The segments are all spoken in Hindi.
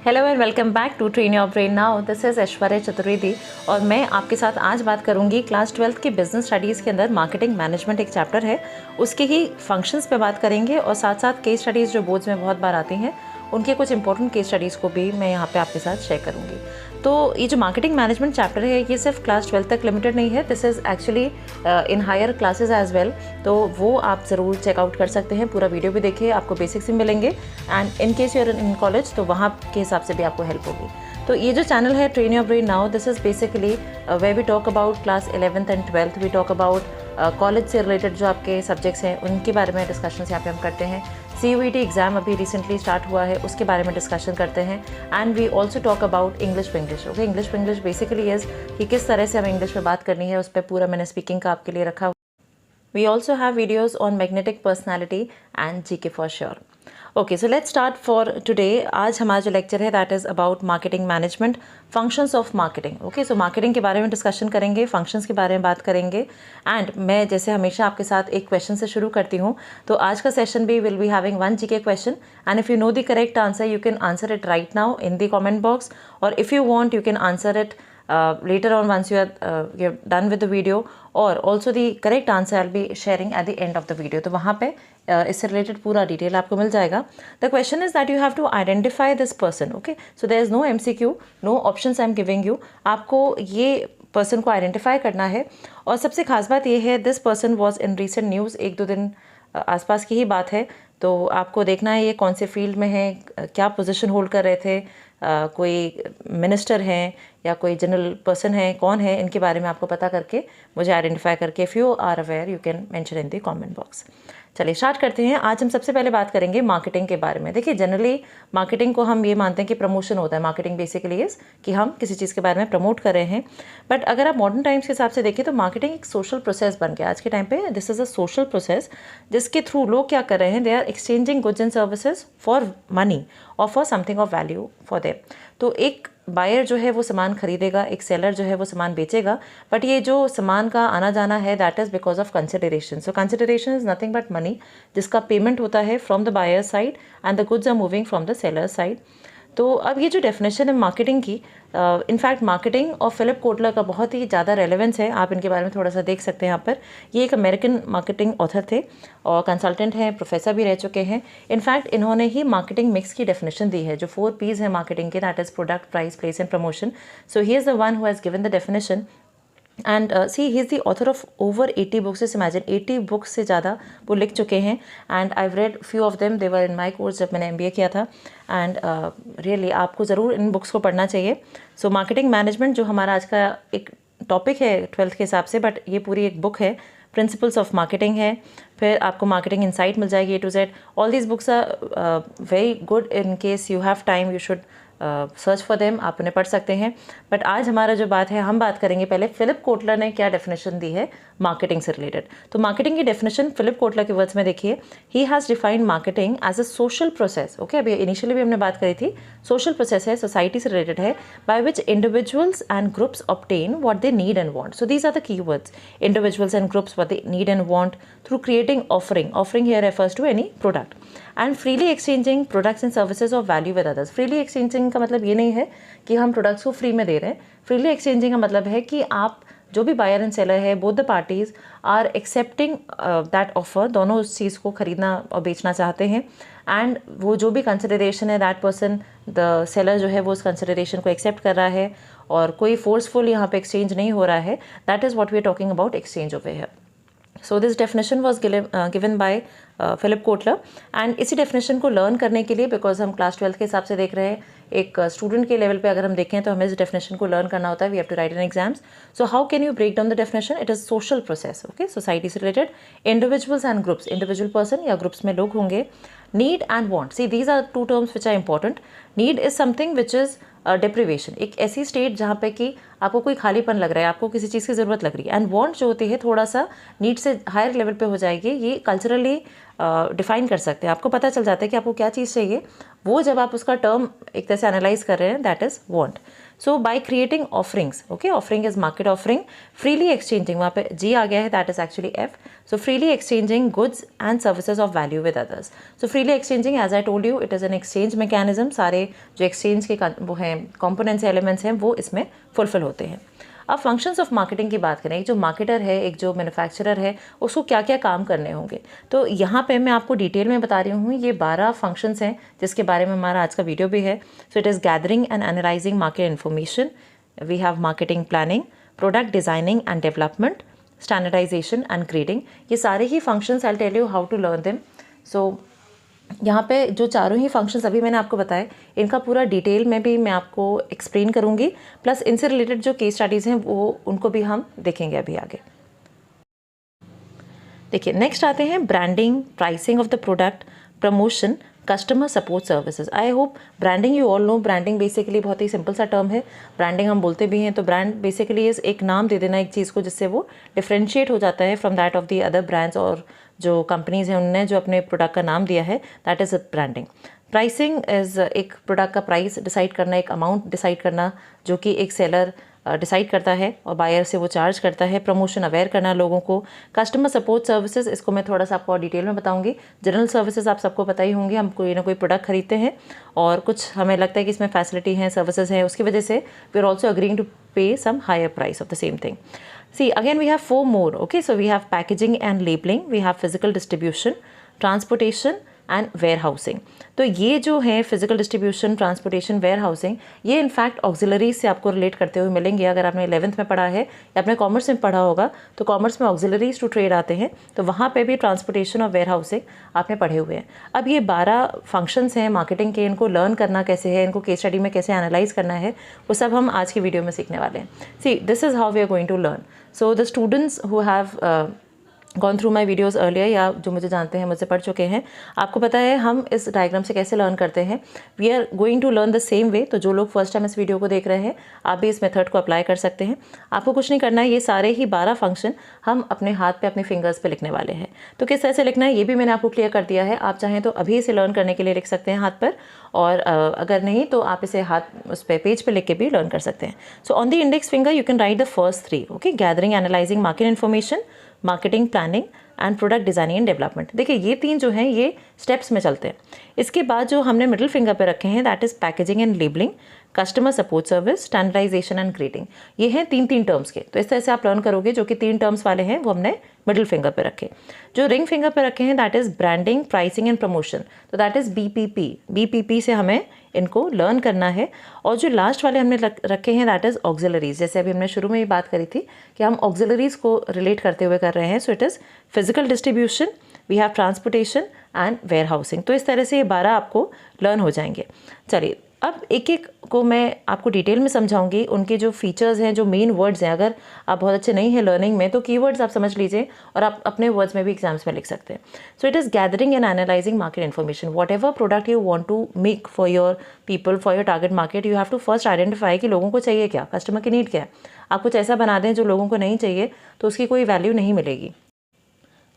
Hello and welcome back to Train Your Brain now. This is Aishwarya Chaturvedi और मैं आपके साथ आज बात करूंगी क्लास 12th की बिजनेस स्टडीज़ के अंदर मार्केटिंग मैनेजमेंट एक चैप्टर है, उसके ही फंक्शंस पे बात करेंगे और साथ साथ केस स्टडीज़ जो बोर्ड्स में बहुत बार आती हैं उनके कुछ इंपॉर्टेंट केस स्टडीज़ को भी मैं यहाँ पे आपके साथ शेयर करूँगी। तो ये जो मार्केटिंग मैनेजमेंट चैप्टर है ये सिर्फ क्लास 12 तक लिमिटेड नहीं है, this is actually in higher classes as well. तो वो आप ज़रूर चेकआउट कर सकते हैं, पूरा वीडियो भी देखिए, आपको बेसिक्स भी मिलेंगे and in case you're in college तो वहाँ के हिसाब से भी आपको हेल्प होगी। तो ये जो चैनल है Train Your Brain now, this is basically way we talk about class 11th and 12th, we talk about college से रिलेटेड जो आपके सब्जेक्ट्स हैं उनके बारे में डिस्कशंस यहाँ पे हम करते हैं। CUET एग्ज़ाम अभी रिसेंटली स्टार्ट हुआ है, उसके बारे में डिस्कशन करते हैं and we also talk about English English. Okay, English basically is कि किस तरह से हमें इंग्लिश में बात करनी है, उस पर पूरा मैंने स्पीकिंग का आपके लिए रखा। We also have videos on magnetic personality and GK for sure. Okay, so let's start for today. आज हमारा जो लेक्चर है that is about marketing management, functions of marketing. Okay, so marketing के बारे में डिस्कशन करेंगे, functions के बारे में बात करेंगे एंड मैं जैसे हमेशा आपके साथ एक क्वेश्चन से शुरू करती हूँ। तो आज का सेशन भी will be having 1 GK question and if you know the correct answer you can answer it right now in the comment box, और if you want you can answer it later on once you're done with the video, or also the correct answer I'll be sharing at the end of the video. तो वहाँ पे इससे related पूरा डिटेल आपको मिल जाएगा। The question is that you have to identify this person. Okay, so there is no MCQ, no options I'm giving you. आपको ये पर्सन को आइडेंटिफाई करना है और सबसे खास बात ये है this person was in recent news, 1-2 दिन आसपास की ही बात है। तो आपको देखना है ये कौन से फील्ड में है, क्या पोजीशन होल्ड कर रहे थे, कोई मिनिस्टर हैं या कोई जनरल पर्सन है, कौन है, इनके बारे में आपको पता करके मुझे आइडेंटिफाई करके if you are aware you can mention in the comment box. चलिए स्टार्ट करते हैं। आज हम सबसे पहले बात करेंगे मार्केटिंग के बारे में। देखिए जनरली मार्केटिंग को हम ये मानते हैं कि प्रमोशन होता है। मार्केटिंग बेसिकली इज़ कि हम किसी चीज़ के बारे में प्रमोट कर रहे हैं, बट अगर आप मॉडर्न टाइम्स के हिसाब से देखें तो मार्केटिंग एक सोशल प्रोसेस बन गया आज के टाइम पे। This is a social process जिसके थ्रू लोग क्या कर रहे हैं, they are exchanging goods and services for money और for something of value for them. तो एक बायर जो है वो सामान खरीदेगा, एक सेलर जो है वो सामान बेचेगा, बट ये जो सामान का आना जाना है that is because of consideration. So consideration is nothing but money, जिसका पेमेंट होता है from the buyer side and the goods are moving from the seller side. तो अब ये जो डेफिनेशन है मार्केटिंग की, इनफैक्ट मार्केटिंग और फिलिप कोटलर का बहुत ही ज़्यादा रेलेवेंस है, आप इनके बारे में थोड़ा सा देख सकते हैं यहाँ पर। ये एक अमेरिकन मार्केटिंग ऑथर थे और कंसल्टेंट हैं, प्रोफेसर भी रह चुके हैं। इनफैक्ट इन्होंने ही मार्केटिंग मिक्स की डेफिनेशन दी है, जो 4 P's हैं मार्केटिंग के, that is product, price, place and promotion. So he is the one who has given the definition and see he is the author of over 80 books. Just imagine 80 books से ज़्यादा वो लिख चुके हैं and I read few of them, they were in my course जब मैंने MBA किया था एंड रियली आपको ज़रूर इन बुक्स को पढ़ना चाहिए। सो मार्केटिंग मैनेजमेंट जो हमारा आज का एक टॉपिक है 12th के हिसाब से, बट ये पूरी एक बुक है, प्रिंसिपल्स ऑफ मार्केटिंग है, फिर आपको मार्केटिंग इनसाइट मिल जाएगी A to Z। All these books are very good, in case you have time you should search for them, आप उन्हें पढ़ सकते हैं। बट आज हमारा जो बात है, हम बात करेंगे पहले फिलिप कोटलर ने क्या डेफिनेशन दी है मार्केटिंग से रिलेटेड। तो मार्केटिंग की डेफिनेशन फिलिप कोटलर के वर्ड्स में देखिए, he has defined marketing as a social process. Okay, अभी इनिशियली भी हमने बात करी थी, सोशल प्रोसेस है, सोसाइटी से रिलेटेड है, by which individuals and groups obtain what they need and want. So these are the key words, individuals and groups what they need and want through creating offering here refers to any product and freely exchanging products and services of value with others. Freely exchanging का मतलब ये नहीं है कि हम प्रोडक्ट्स को फ्री में दे रहे हैं। फ्रीली एक्सचेंजिंग का मतलब है कि आप जो भी बायर एंड सेलर है, both the parties are accepting that offer, दोनों उस चीज़ को खरीदना और बेचना चाहते हैं एंड वो जो भी कंसिडरेशन है दैट पर्सन, द सेलर जो है वो उस कंसिडरेशन को एक्सेप्ट कर रहा है और कोई फोर्सफुल यहाँ पे एक्सचेंज नहीं हो रहा है। That is what we are talking about exchange over here. So this definition was given by Philip Kotler and इसी डेफिनेशन को लर्न करने के लिए, बिकॉज हम क्लास 12 के हिसाब से देख रहे हैं, एक स्टूडेंट के लेवल पे अगर हम देखें तो हमें इस डेफिनेशन को लर्न करना होता है, we have to write in exams. So how can you break down the definition? It is social process. Okay, society से related, individuals and groups, individual person या ग्रुप्स में लोग होंगे, need and want. See these are 2 terms which are important. Need is something which is deprivation, एक ऐसी स्टेट जहाँ पे कि आपको कोई खालीपन लग रहा है, आपको किसी चीज़ की ज़रूरत लग रही है, एंड वांट जो होती है थोड़ा सा नीड से हायर लेवल पे हो जाएगी। ये कल्चरली डिफाइन कर सकते हैं, आपको पता चल जाता है कि आपको क्या चीज़ चाहिए, वो जब आप उसका टर्म एक तरह से एनालाइज कर रहे हैं, that is want. So by creating offerings, okay, offering is market offering, freely exchanging, वहाँ पे जी आ गया है, that is actually F. So freely exchanging goods and services of value with others. So freely exchanging, as I told you, it is an exchange mechanism. सारे जो एक्सचेंज के वो हैं कॉम्पोनेंट्स एलिमेंट्स हैं वो इसमें फुलफिल होते हैं. अब फंक्शंस ऑफ मार्केटिंग की बात करें, एक जो मार्केटर है, एक जो मैन्युफैक्चरर है, उसको क्या क्या काम करने होंगे. तो यहाँ पे मैं आपको डिटेल में बता रही हूँ. ये 12 फंक्शंस हैं जिसके बारे में हमारा आज का वीडियो भी है. So it is gathering and analysing market information, we have marketing planning, product designing and development, standardisation and grading. ये सारे ही functions, I tell you how to learn them. So यहाँ पे जो चारों ही फंक्शंस अभी मैंने आपको बताए, इनका पूरा डिटेल में भी मैं आपको एक्सप्लेन करूँगी, प्लस इनसे रिलेटेड जो केस स्टडीज़ हैं वो उनको भी हम देखेंगे अभी आगे. देखिए, नेक्स्ट आते हैं branding, pricing of the product, promotion, customer support services. I hope branding you all know. Branding basically बहुत ही सिंपल सा टर्म है. ब्रांडिंग हम बोलते भी हैं तो ब्रांड बेसिकली इज एक नाम दे देना एक चीज़ को जिससे वो डिफ्रेंशिएट हो जाता है from that of the other brands, और जो कंपनीज़ हैं उनने जो अपने प्रोडक्ट का नाम दिया है, that is branding. Pricing is एक प्रोडक्ट का प्राइस डिसाइड करना, एक अमाउंट डिसाइड करना जो कि एक सेलर डिसाइड करता है और बायर से वो चार्ज करता है. प्रमोशन, अवेयर करना लोगों को. कस्टमर सपोर्ट सर्विसेज, इसको मैं थोड़ा सा आपको डिटेल में बताऊंगी. जनरल सर्विसेज आप सबको पता ही होंगे, हम कोई ना कोई प्रोडक्ट खरीदते हैं और कुछ हमें लगता है कि इसमें फैसिलिटी है, सर्विसेज हैं, उसकी वजह से we are also agreeing to pay some higher price of the same thing. See, again we have 4 more, okay? So we have packaging and labeling, we have physical distribution, transportation and warehousing. तो ये जो है physical distribution, transportation, warehousing, ये इनफैक्ट ऑक्सिलरीज से आपको रिलेट करते हुए मिलेंगे. अगर आपने 11th में पढ़ा है या आपने कॉमर्स में पढ़ा होगा तो कॉमर्स में ऑक्सिलरीज टू ट्रेड आते हैं, तो वहाँ पे भी ट्रांसपोर्टेशन और वेयर हाउसिंग आपने पढ़े हुए हैं. अब ये 12 फंक्शंस हैं मार्केटिंग के, इनको लर्न करना कैसे है, इनको केस स्टडी में कैसे एनालाइज करना है, वो सब हम आज की वीडियो में सीखने वाले हैं. See, this is how we are going to learn. So the students who have gone through my videos earlier, या जो मुझे जानते हैं, मुझसे पढ़ चुके हैं, आपको पता है हम इस डायग्राम से कैसे लर्न करते हैं. We are going to learn the same way. तो जो लोग फर्स्ट टाइम इस वीडियो को देख रहे हैं, आप भी इस मेथड को अप्लाई कर सकते हैं. आपको कुछ नहीं करना है, ये सारे ही 12 फंक्शन हम अपने हाथ पे, अपने फिंगर्स पे लिखने वाले हैं. तो किस तरह से लिखना है ये भी मैंने आपको क्लियर कर दिया है. आप चाहें तो अभी इसे लर्न करने के लिए लिख सकते हैं हाथ पर, और अगर नहीं तो आप इसे हाथ उस पर पेज पे लिख के भी लर्न कर सकते हैं. So on the index finger you can write the first 3, okay? Gathering, analysing market information, marketing planning and product designing and development. देखिए, ये 3 जो हैं ये स्टेप्स में चलते हैं. इसके बाद जो हमने मिडिल फिंगर पे रखे हैं, that is packaging and labelling, customer support service, standardisation and grading. ये हैं 3 टर्म्स के. तो इस तरह से आप लर्न करोगे. जो कि 3 टर्म्स वाले हैं वो हमने मिडिल फिंगर पे रखे. जो रिंग फिंगर पे रखे हैं that is branding, pricing and promotion, तो दैट इज़ BPP. BPP से हमें इनको लर्न करना है. और जो लास्ट वाले हमने रखे हैं दैट इज़ ऑक्सिलरीज. जैसे अभी हमने शुरू में ही बात करी थी कि हम ऑक्सिलरीज को रिलेट करते हुए कर रहे हैं. So it is physical distribution, we have transportation and warehousing. तो इस तरह से ये 12 आपको लर्न हो जाएंगे. चलिए, अब एक एक को मैं आपको डिटेल में समझाऊंगी. उनके जो फीचर्स हैं, जो मेन वर्ड्स हैं, अगर आप बहुत अच्छे नहीं हैं लर्निंग में तो कीवर्ड्स आप समझ लीजिए और आप अपने वर्ड्स में भी एग्जाम्स में लिख सकते हैं. So it is gathering and analysing market information. Whatever product you want to make for your people, for your target market, you have to first identify कि लोगों को चाहिए क्या, कस्टमर की नीड क्या है. आप कुछ ऐसा बना दें जो लोगों को नहीं चाहिए तो उसकी कोई वैल्यू नहीं मिलेगी.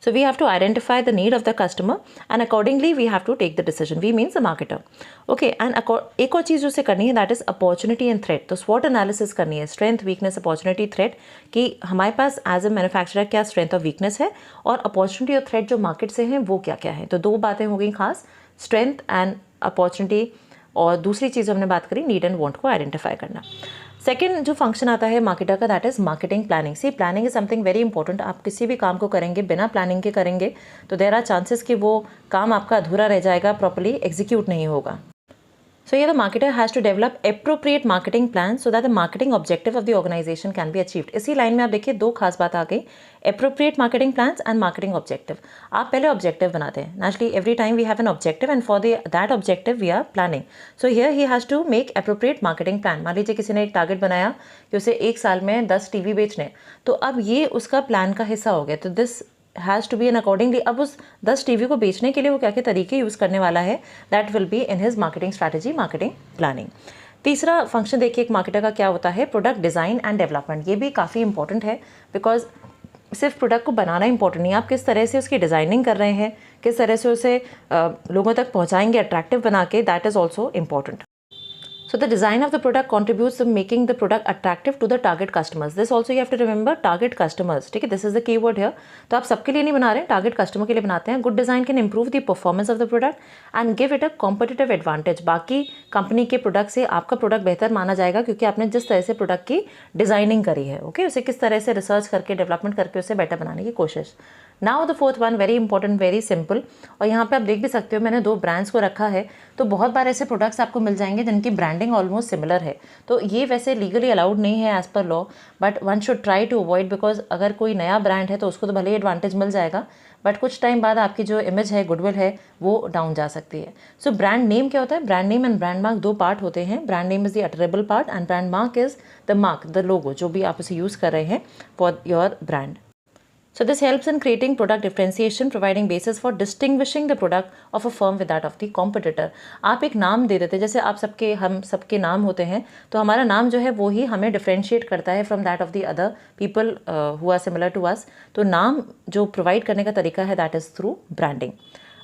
So we have to identify the need of the customer and accordingly we have to take the decision. We means the marketer. Okay, and एक और चीज़ जो से करनी है that is opportunity and threat. तो SWOT analysis करनी है, strength, weakness, opportunity, threat, कि हमारे पास as a manufacturer क्या strength और weakness है और opportunity और threat जो market से हैं वो क्या क्या है. तो 2 बातें हो गई खास, strength and opportunity, और दूसरी चीज़ हमने बात करी नीड एंड वांट को आइडेंटिफाई करना. सेकेंड जो फंक्शन आता है मार्केटर का that is marketing planning. See, planning is something very important. आप किसी भी काम को करेंगे बिना प्लानिंग के करेंगे तो देयर आर चांसेस कि वो काम आपका अधूरा रह जाएगा, प्रॉपर्ली एग्जीक्यूट नहीं होगा. So here the marketer has to develop appropriate marketing plan so that the marketing objective of the organization can be achieved. इसी लाइन में आप देखिए 2 खास बात आ गई, appropriate marketing plans and marketing objective. आप पहले objective बनाते हैं. Naturally every time we have an objective and for that objective we are planning. So here he has to make appropriate marketing plan. मान लीजिए किसी ने एक टारगेट बनाया कि उसे 1 साल में 10 टीवी बेचने, तो अब ये उसका प्लान का हिस्सा हो गया. तो this has to be an accordingly अब उस 10 टीवी को बेचने के लिए वो क्या क्या तरीके यूज़ करने वाला है, that will be in his marketing strategy, marketing planning. तीसरा फंक्शन देखिए एक मार्केटर का क्या होता है, प्रोडक्ट डिज़ाइन एंड डेवलपमेंट. ये भी काफ़ी इंपॉर्टेंट है बिकॉज सिर्फ प्रोडक्ट को बनाना इंपॉर्टेंट नहीं, आप किस तरह से उसकी डिज़ाइनिंग कर रहे हैं, किस तरह से उसे लोगों तक पहुँचाएंगे अट्रैक्टिव बना के, that is also important. So the design of the product contributes to making the product attractive to the target customers. This also you have to remember, target customers. ठीक है, this is the keyword here. तो आप सबके लिए नहीं बना रहे हैं, टारगेट कस्टमर के लिए बनाते हैं. Good design can improve the performance of the product and give it a competitive advantage. बाकी कंपनी के प्रोडक्ट से आपका प्रोडक्ट बेहतर माना जाएगा क्योंकि आपने जिस तरह से प्रोडक्ट की डिज़ाइनिंग करी है. ओके, उसे किस तरह से रिसर्च करके डेवलपमेंट करके उसे बेटर बनाने की कोशिश. Now the fourth one, very important, very simple. और यहाँ पे आप देख भी सकते हो मैंने 2 ब्रांड्स को रखा है. तो बहुत बार ऐसे प्रोडक्ट्स आपको मिल जाएंगे जिनकी ब्रांडिंग ऑलमोस्ट सिमिलर है. तो ये वैसे लीगली अलाउड नहीं है एज पर law, but one should try to avoid, because अगर कोई नया ब्रांड है तो उसको तो भले ही एडवांटेज मिल जाएगा, बट कुछ टाइम बाद आपकी जो इमेज है, गुडविल है, वो डाउन जा सकती है. सो ब्रांड नेम क्या होता है? Brand name and brand mark 2 part होते हैं. Brand name is the utterable part and brand mark is the mark, the logo, जो भी आप उसे यूज़ कर रहे हैं for your brand. So this helps in creating product differentiation, providing basis for distinguishing the product of a firm with that of the competitor. आप एक नाम दे देते हैं, जैसे आप सबके, हम सबके नाम होते हैं, तो हमारा नाम जो है वो ही हमें डिफरेंशिएट करता है from that of the other people who are similar to us. तो नाम जो प्रोवाइड करने का तरीका है दैट इज़ थ्रू ब्रांडिंग.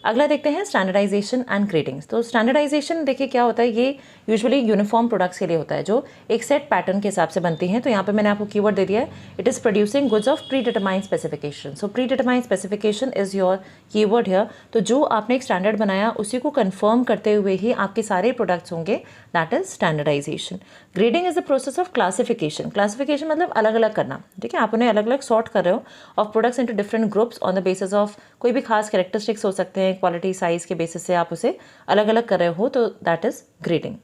अगला देखते हैं स्टैंडर्डाइजेशन एंड ग्रेडिंग्स. तो स्टैंडर्डाइजेशन देखिए क्या होता है, ये यूजुअली यूनिफॉर्म प्रोडक्ट्स के लिए होता है जो एक सेट पैटर्न के हिसाब से बनती हैं. तो यहाँ पे मैंने आपको कीवर्ड दे दिया है, it is producing goods of pre determined specification. So pre determined specification is your keyword here. तो जो आपने एक स्टैंडर्ड बनाया उसी को कंफर्म करते हुए ही आपके सारे प्रोडक्ट्स होंगे, that is standardisation. Grading is the process of classification. Classification मतलब अलग अलग करना. ठीक है, आप उन्हें अलग अलग सॉर्ट कर रहे हो of products into different groups on the basis of कोई भी खास कैरेक्टरिस्टिक्स हो सकते हैं, क्वालिटी, साइज के बेसिस से आप उसे अलग अलग कर रहे हो, तो that is grading.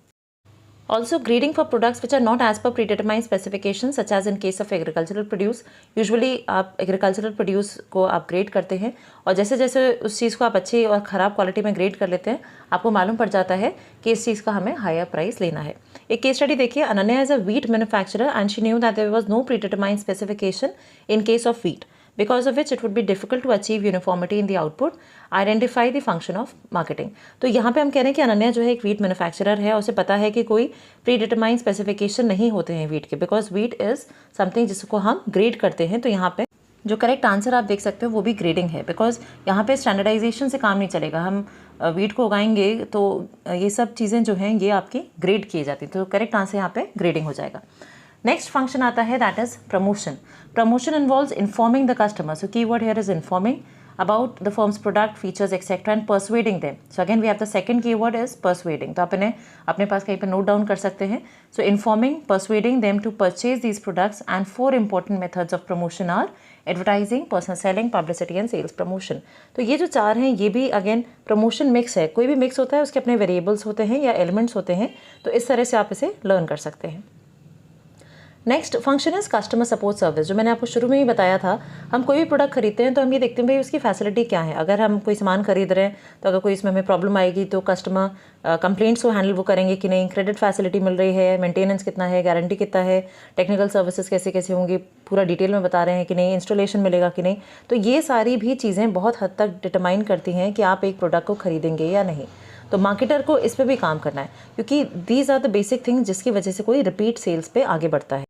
Also, grading for products which are not as per predetermined specifications, such as in case of agricultural produce. Usually आप agricultural produce को आप ग्रेड करते हैं और जैसे जैसे उस चीज़ को आप अच्छी और ख़राब क्वालिटी में ग्रेड कर लेते हैं, आपको मालूम पड़ जाता है कि इस चीज़ का हमें हायर प्राइस लेना है. एक केस स्टडी देखिए, Ananya is a wheat manufacturer and she knew that there was no predetermined specification in case of wheat, because of which it would be difficult to achieve uniformity in the output. Identify the function of marketing. तो यहाँ पे हम कह रहे हैं कि अनन्या जो है एक वीट मैन्युफैक्चरर है, उसे पता है कि कोई प्री डिटरमाइंड स्पेसिफिकेशन नहीं होते हैं वीट के, बिकॉज वीट इज समथिंग जिसको हम ग्रेड करते हैं. तो यहाँ पे जो करेक्ट आंसर आप देख सकते हो वो भी ग्रेडिंग है, बिकॉज यहाँ पे स्टैंडर्डाइजेशन से काम नहीं चलेगा. हम वीट को उगाएंगे तो ये सब चीज़ें जो हैं ये आपकी ग्रेड की जाती हैं. तो करेक्ट आंसर यहाँ पे ग्रेडिंग हो जाएगा. नेक्स्ट फंक्शन आता है that is promotion. Promotion involves informing the customer. So keyword here is informing about the firm's product, features, etc. and persuading them. So again we have the second keyword is persuading. तो आप इन्हें अपने पास कहीं पर नोट डाउन कर सकते हैं. So informing, persuading them to purchase these products, and 4 important methods of promotion are advertising, personal selling, publicity and sales promotion. तो ये जो 4 हैं ये भी अगेन प्रमोशन मिक्स है. कोई भी मिक्स होता है उसके अपने वेरिएबल्स होते हैं या एलिमेंट्स होते हैं, तो इस तरह से आप इसे लर्न कर सकते हैं. Next function is customer support service. जो मैंने आपको शुरू में ही बताया था, हम कोई भी प्रोडक्ट खरीदते हैं तो हम ये देखते हैं भाई उसकी फैसिलिटी क्या है. अगर हम कोई सामान खरीद रहे हैं तो अगर कोई इसमें हमें प्रॉब्लम आएगी तो कस्टमर कंप्लेंट्स को हैंडल वो करेंगे कि नहीं, क्रेडिट फैसिलिटी मिल रही है, मेंटेनेंस कितना है, गारंटी कितना है, टेक्निकल सर्विसेज कैसे कैसे होंगी, पूरा डिटेल में बता रहे हैं कि नहीं, इंस्टॉलेशन मिलेगा कि नहीं. तो ये सारी भी चीज़ें बहुत हद तक डिटरमाइन करती हैं कि आप एक प्रोडक्ट को खरीदेंगे या नहीं. तो मार्केटर को इस पर भी काम करना है, क्योंकि these are the basic things जिसकी वजह से कोई रिपीट सेल्स पे आगे बढ़ता है.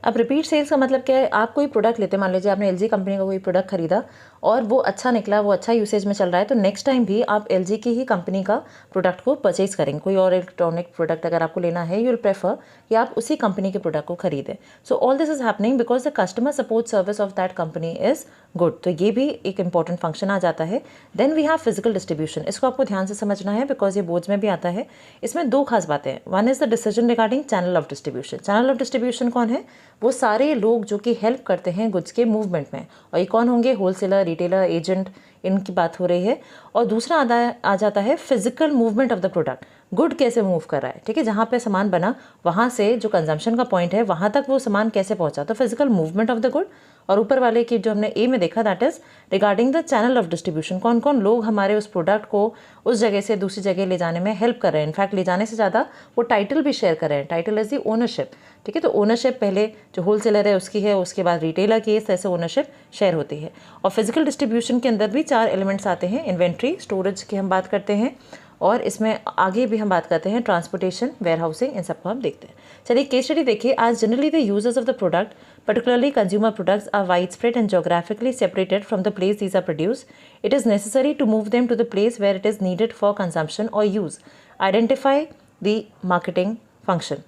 अब रिपीट सेल्स का मतलब क्या है, आप कोई प्रोडक्ट लेते हैं, मान लीजिए आपने एलजी कंपनी का कोई प्रोडक्ट खरीदा और वो अच्छा निकला, वो अच्छा यूसेज में चल रहा है, तो नेक्स्ट टाइम भी आप एलजी की ही कंपनी का प्रोडक्ट को परचेज करेंगे. कोई और इलेक्ट्रॉनिक प्रोडक्ट अगर आपको लेना है, यू विल प्रेफर कि आप उसी कंपनी के प्रोडक्ट को खरीदें. So all this is happening because the customer support service of that company is good. तो ये भी एक इंपॉर्टेंट फंक्शन आ जाता है. Then we have physical distribution. इसको आपको ध्यान से समझना है बिकॉज ये बोर्ड्स में भी आता है. इसमें 2 खास बातें हैं. One is the decision regarding channel of distribution. Channel of distribution कौन है? वो सारे लोग जो कि हेल्प करते हैं गुड्स के मूवमेंट में. और ये कौन होंगे? होलसेलर, रिटेलर, एजेंट, इनकी बात हो रही है. और दूसरा आ जाता है physical movement of the product. Good कैसे मूव कर रहा है, ठीक है, जहाँ पे सामान बना वहाँ से जो कंजम्पशन का पॉइंट है वहाँ तक वो सामान कैसे पहुँचा. तो physical movement of the good. और ऊपर वाले की जो हमने ए में देखा that is regarding the channel of distribution. कौन कौन लोग हमारे उस प्रोडक्ट को उस जगह से दूसरी जगह ले जाने में हेल्प कर रहे हैं. इनफैक्ट ले जाने से ज़्यादा वो टाइटल भी शेयर कर रहे हैं. Title is the ownership. ठीक है, तो ओनरशिप पहले जो होलसेलर है उसकी है, उसके बाद रिटेलर की, इस तरह से ओनरशिप शेयर होती है. और फिजिकल डिस्ट्रीब्यूशन के अंदर भी 4 एलिमेंट्स आते हैं. इन्वेंट्री, स्टोरेज की हम बात करते हैं, और इसमें आगे भी हम बात करते हैं ट्रांसपोर्टेशन, वेयर हाउसिंग, इन सबको हम देखते हैं. चलिए केस स्टडी देखिए. आज generally the users of the product, particularly consumer products, are widespread and geographically separated from the place these are produced. It is necessary to move them to the place where it is needed for consumption or use. Identify the marketing function.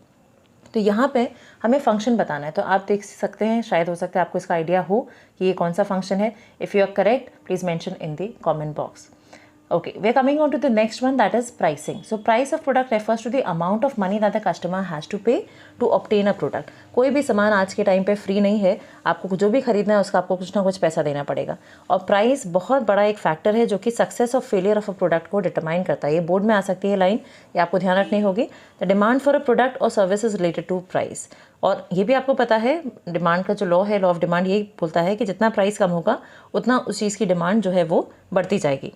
तो यहाँ पे हमें फंक्शन बताना है, तो आप देख सकते हैं, शायद हो सकता है आपको इसका आइडिया हो कि ये कौन सा फंक्शन है। If you are correct please mention in the comment box. Okay, we are coming on to the next one, that is pricing. So price of product refers to the amount of money that the customer has to pay to obtain a product. कोई भी सामान आज के टाइम पे फ्री नहीं है, आपको जो भी खरीदना है उसका आपको कुछ ना कुछ पैसा देना पड़ेगा। और प्राइस बहुत बड़ा एक फैक्टर है जो कि सक्सेस और फेलियर ऑफ अ प्रोडक्ट को डिटरमाइन करता है। ये बोर्ड में आ सकती है लाइन, ये आपको ध्यान रखनी होगी। The demand for a product और service is related to price. और ये भी आपको पता है, डिमांड का जो लॉ है, लॉ ऑफ डिमांड, यही बोलता है कि जितना प्राइस कम होगा उतना उस चीज़ की डिमांड जो है वो बढ़ती जाएगी।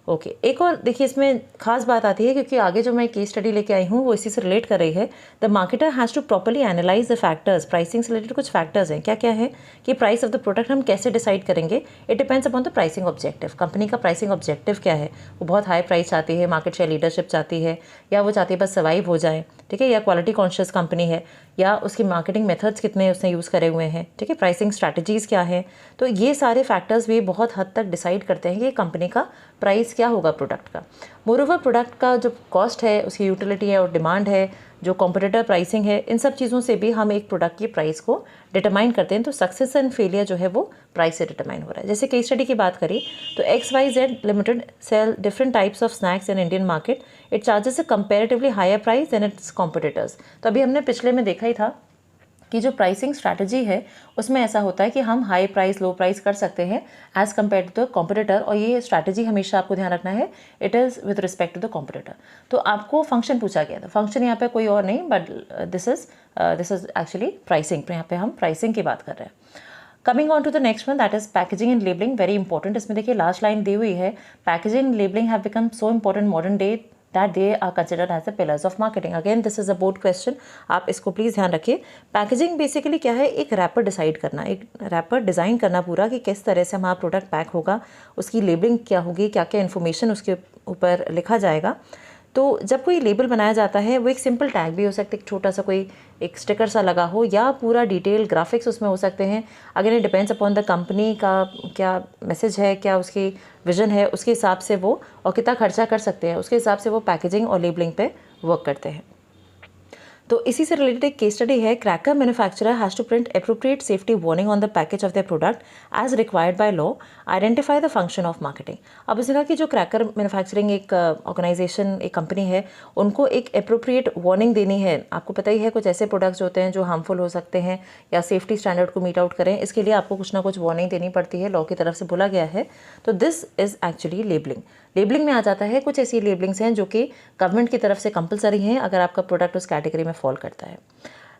ओके, एक और देखिए इसमें खास बात आती है, क्योंकि आगे जो मैं केस स्टडी लेके आई हूँ वो इसी से रिलेट कर रही है। The marketer has to properly analyse the factors. Pricing से रिलेटेड कुछ फैक्टर्स हैं, क्या क्या है कि प्राइस ऑफ द प्रोडक्ट हम कैसे डिसाइड करेंगे। It depends upon the pricing objective. Company का प्राइसिंग ऑब्जेक्टिव क्या है, वो बहुत हाई प्राइस चाहती है, मार्केट शेयर लीडरशिप चाहती है, या वो चाहती है बस सर्वाइव हो जाए, ठीक है, या क्वालिटी कॉन्शियस कंपनी है, या उसकी मार्केटिंग मेथड्स कितने उसने यूज़ करे हुए हैं, ठीक है, प्राइसिंग स्ट्रैटेजीज़ क्या है। तो ये सारे फैक्टर्स भी बहुत हद तक डिसाइड करते हैं कि कंपनी का प्राइस क्या होगा प्रोडक्ट का। मोरओवर प्रोडक्ट का जो कॉस्ट है, उसकी यूटिलिटी है और डिमांड है, जो कॉम्पिटिटर प्राइसिंग है, इन सब चीज़ों से भी हम एक प्रोडक्ट की प्राइस को डिटरमाइन करते हैं। तो सक्सेस एंड फेलियर जो है वो प्राइस से डिटरमाइन हो रहा है। जैसे केस स्टडी की बात करें तो XYZ limited sell different types of snacks in Indian market. It charges a comparatively higher price than its competitors. तो अभी हमने पिछले में देखा ही था कि जो प्राइसिंग स्ट्रैटेजी है उसमें ऐसा होता है कि हम हाई प्राइस लो प्राइस कर सकते हैं as compare to the competitor. और ये स्ट्रैटेजी हमेशा आपको ध्यान रखना है, it is with respect to the competitor. तो आपको फंक्शन पूछा गया था, फंक्शन यहाँ पे कोई और नहीं but this is actually pricing. तो यहाँ पे हम प्राइसिंग की बात कर रहे हैं। Coming on to the next one, that is packaging and labelling, very important. इसमें देखिए लास्ट लाइन दी हुई है, packaging labelling have become so important modern day that they are considered as the pillars of marketing. Again this is a board question, आप इसको प्लीज़ ध्यान रखिए। पैकेजिंग बेसिकली क्या है, एक रैपर डिसाइड करना, एक रैपर डिज़ाइन करना पूरा कि किस तरह से हमारा प्रोडक्ट पैक होगा, उसकी लेबलिंग क्या होगी, क्या क्या इन्फॉर्मेशन उसके ऊपर लिखा जाएगा। तो जब कोई लेबल बनाया जाता है वो एक सिंपल टैग भी हो सकता है, एक छोटा सा कोई एक स्टिकर सा लगा हो, या पूरा डिटेल ग्राफिक्स उसमें हो सकते हैं। अगर it depends upon the company का क्या मैसेज है, क्या उसकी विजन है, उसके हिसाब से वो और कितना खर्चा कर सकते हैं, उसके हिसाब से वो पैकेजिंग और लेबलिंग पे वर्क करते हैं। तो इसी से रिलेटेड एक केस स्टडी है, cracker manufacturer has to print appropriate safety warning on the package of their product as required by law, identify the function of marketing. अब उसने कहा कि जो क्रैकर मैन्युफैक्चरिंग एक ऑर्गेनाइजेशन, एक कंपनी है, उनको एक एप्रोप्रिएट वार्निंग देनी है। आपको पता ही है कुछ ऐसे प्रोडक्ट्स होते हैं जो हार्मफुल हो सकते हैं या सेफ्टी स्टैंडर्ड को मीट आउट करें, इसके लिए आपको कुछ ना कुछ वार्निंग देनी पड़ती है, लॉ की तरफ से बोला गया है। तो this is actually labelling. Labelling में आ जाता है, कुछ ऐसी लेबलिंग्स हैं जो कि गवर्नमेंट की तरफ से कंपलसरी हैं अगर आपका प्रोडक्ट उस कैटेगरी में फॉल करता है।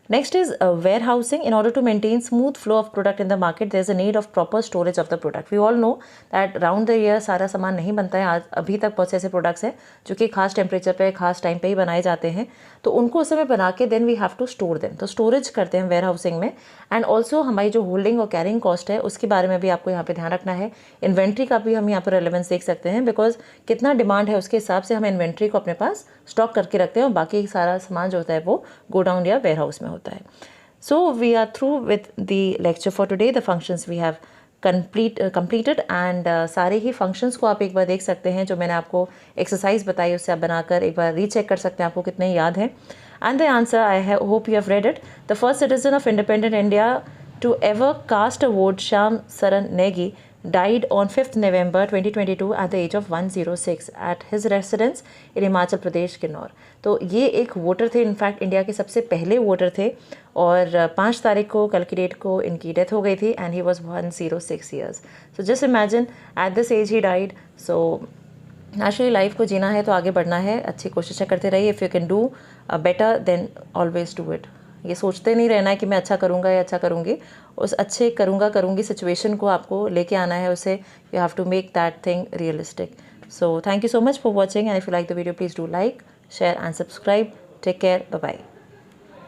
Next is warehousing. In order to maintain smooth flow of product in the market, there is a need of proper storage of the product. We all know that round the year सारा सामान नहीं बनता है। आज अभी तक बहुत से ऐसे प्रोडक्ट्स हैं जो कि खास टेम्परेचर पे, खास टाइम पे ही बनाए जाते हैं, तो उनको उस समय बना के then we have to store them. तो स्टोरेज करते हैं वेयर हाउसिंग में। एंड ऑल्सो हमारी जो होल्डिंग और कैरिंग कॉस्ट है उसके बारे में भी आपको यहाँ पे ध्यान रखना है। इन्वेंट्री का भी हम यहाँ पर रेलेवेंस देख सकते हैं, बिकॉज कितना डिमांड है उसके हिसाब से हम इन्वेंट्री को अपने पास स्टॉक करके रखते हैं और बाकी सारा सामान जो होता है वो गोडाउन या वेयर हाउस में होता है। So we are through with the lecture for today. The functions we have completed and सारे ही functions को आप एक बार देख सकते हैं, जो मैंने आपको एक्सरसाइज बताई उससे आप बनाकर एक बार रीचेक कर सकते हैं आपको कितने याद हैं। And the answer I hope you have read it. The first citizen of independent India to ever cast a vote, Shyam Saran Negi, died on 5th November 2022 at the age of 106 at his residence in Himachal Pradesh Kinnaur. तो ये एक वोटर थे, इनफैक्ट इंडिया के सबसे पहले वोटर थे, और 5 तारीख को कल की डेट को इनकी डेथ हो गई थी and he was 106 years. So just imagine at this age he died. So naturally life को जीना है तो आगे बढ़ना है, अच्छी कोशिशें करते रहिए। If you can do better than always do it. ये सोचते नहीं रहना है कि मैं अच्छा करूँगा या अच्छा करूँगी, उस अच्छे करूँगी सिचुएशन को आपको लेके आना है, उसे you have to make that thing realistic. So thank you so much for watching and if you like the video please do like, share and subscribe. Take care, bye bye.